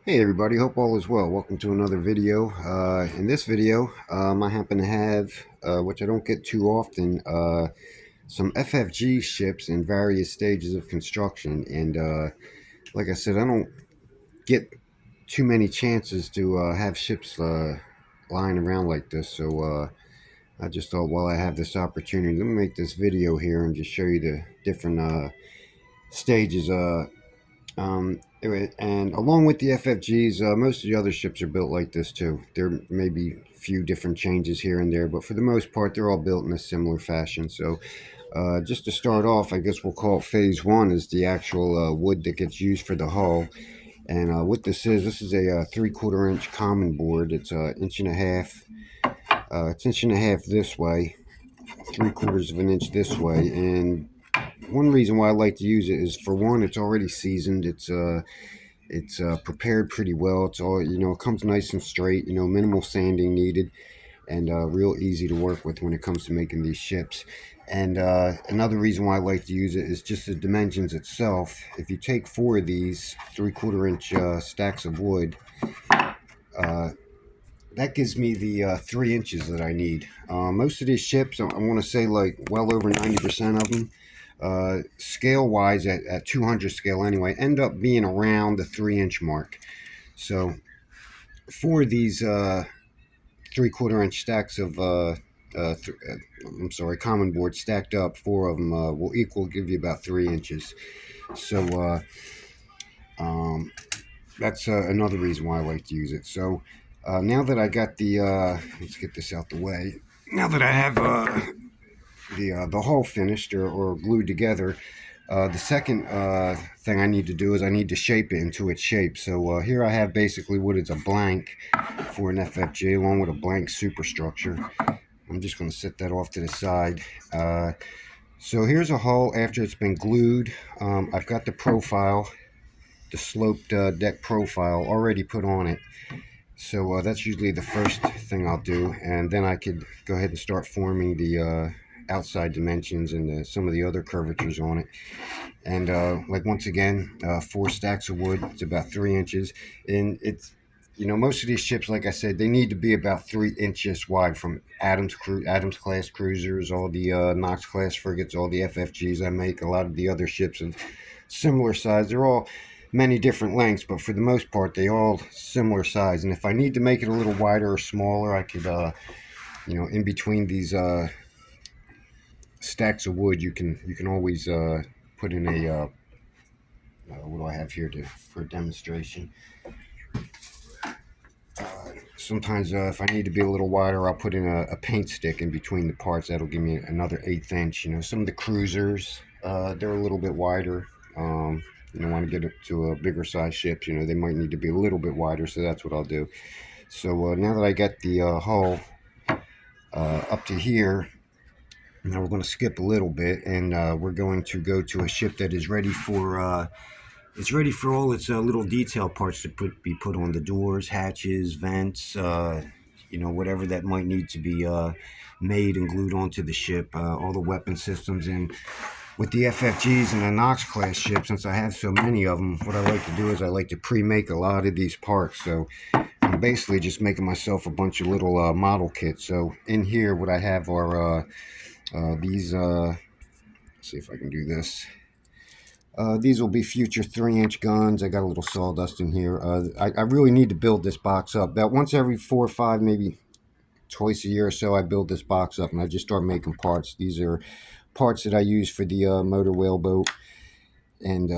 Hey everybody, hope all is well. Welcome to another video. In this video, I happen to have, which I don't get too often, some FFG ships in various stages of construction. And like I said, I don't get too many chances to have ships lying around like this. So I just thought while I have this opportunity, let me make this video here and just show you the different stages. And along with the FFGs, most of the other ships are built like this too. There may be a few different changes here and there, but for the most part, they're all built in a similar fashion. So just to start off, I guess we'll call it phase one is the actual wood that gets used for the hull. And what this is a 3/4 inch common board. It's an inch and a half. It's inch and a half this way, 3/4 of an inch this way. And one reason why I like to use it is, for one, it's already seasoned. It's prepared pretty well. It's all, it comes nice and straight, minimal sanding needed, and real easy to work with when it comes to making these ships. And another reason why I like to use it is just the dimensions itself. If you take four of these 3/4 inch stacks of wood, uh, that gives me the 3 inches that I need. Most of these ships, I want to say like well over 90% of them, scale wise at 200 scale anyway, end up being around the 3 inch mark. So for these 3/4 inch stacks of I'm sorry, common board stacked up, four of them will give you about 3 inches. So um, that's another reason why I like to use it. So now that I got the let's get this out the way. Now that I have the hull finished or glued together, the second thing I need to do is I need to shape it into its shape. So here I have basically what is a blank for an FFG, along with a blank superstructure. I'm just going to set that off to the side. So here's a hull after it's been glued. I've got the profile, the sloped deck profile already put on it. So that's usually the first thing I'll do, and then I could go ahead and start forming the outside dimensions and some of the other curvatures on it. And like, once again, four stacks of wood. It's about 3 inches, and it's, most of these ships, like I said, they need to be about 3 inches wide, from Adams class cruisers, all the Knox class frigates, all the FFGs I make, a lot of the other ships of similar size. They're all many different lengths, but for the most part, they all similar size. And if I need to make it a little wider or smaller, I could, in between these stacks of wood, you can always put in a what do I have here for a demonstration? Sometimes if I need to be a little wider, I'll put in a paint stick in between the parts. That'll give me another 1/8 inch. Some of the cruisers, they're a little bit wider. Want to get it to a bigger size ships, they might need to be a little bit wider, so that's what I'll do. So now that I got the hull up to here, now we're going to skip a little bit, and we're going to go to a ship that is ready for all its little detail parts to be put on the doors, hatches, vents, whatever that might need to be made and glued onto the ship, all the weapon systems. And with the FFGs and the Knox class ships, since I have so many of them, what I like to do is I like to pre-make a lot of these parts. So I'm basically just making myself a bunch of little model kits. So in here, what I have are these, let's see if I can do this. These will be future 3-inch guns. I got a little sawdust in here. I really need to build this box up. About once every 4 or 5, maybe twice a year or so, I build this box up and I just start making parts. These are parts that I use for the motor whaleboat, and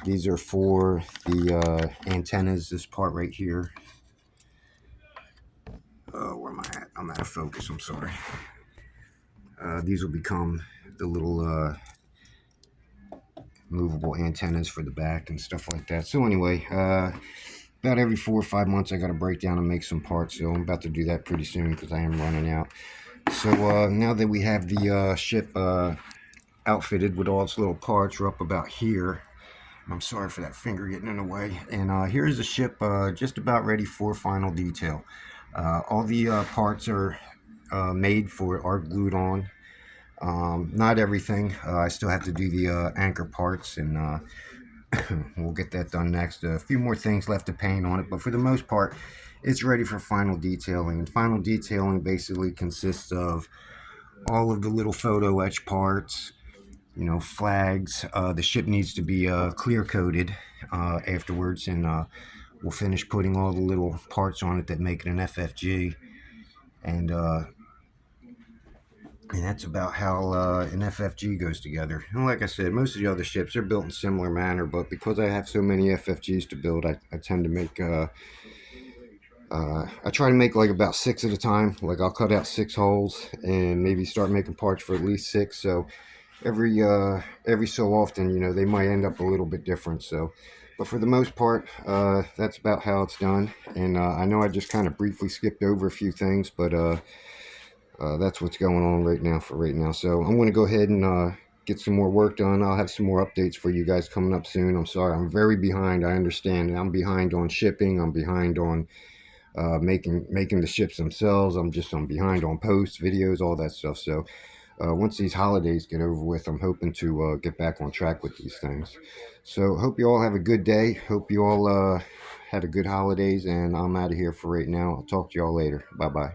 these are for the antennas. This part right here. Where am I at? I'm out of focus. I'm sorry. These will become the little movable antennas for the back and stuff like that. So anyway, about every 4 or 5 months, I got to break down and make some parts. So I'm about to do that pretty soon because I am running out. So now that we have the ship outfitted with all its little parts, we're up about here. I'm sorry for that finger getting in the way. And here's the ship just about ready for final detail. All the parts are made for it, are glued on. Not everything. I still have to do the anchor parts and We'll get that done next. A few more things left to paint on it, but for the most part, it's ready for final detailing. And final detailing basically consists of all of the little photo etch parts, flags. The ship needs to be clear coated afterwards, and we'll finish putting all the little parts on it that make it an FFG. And that's about how an FFG goes together. And like I said, most of the other ships are built in similar manner, but because I have so many FFGs to build, I tend to make I try to make like about 6 at a time. Like I'll cut out 6 holes and maybe start making parts for at least 6. So every so often, they might end up a little bit different. So, but for the most part, that's about how it's done. And I know I just kind of briefly skipped over a few things, but that's what's going on right now for right now. So I'm going to go ahead and get some more work done. I'll have some more updates for you guys coming up soon. I'm sorry, I'm very behind. I understand. I'm behind on shipping. I'm behind on making the ships themselves. I'm behind on posts, videos, all that stuff. So once these holidays get over with, I'm hoping to get back on track with these things. So hope you all have a good day. Hope you all had a good holidays, and I'm out of here for right now. I'll talk to y'all later. Bye bye.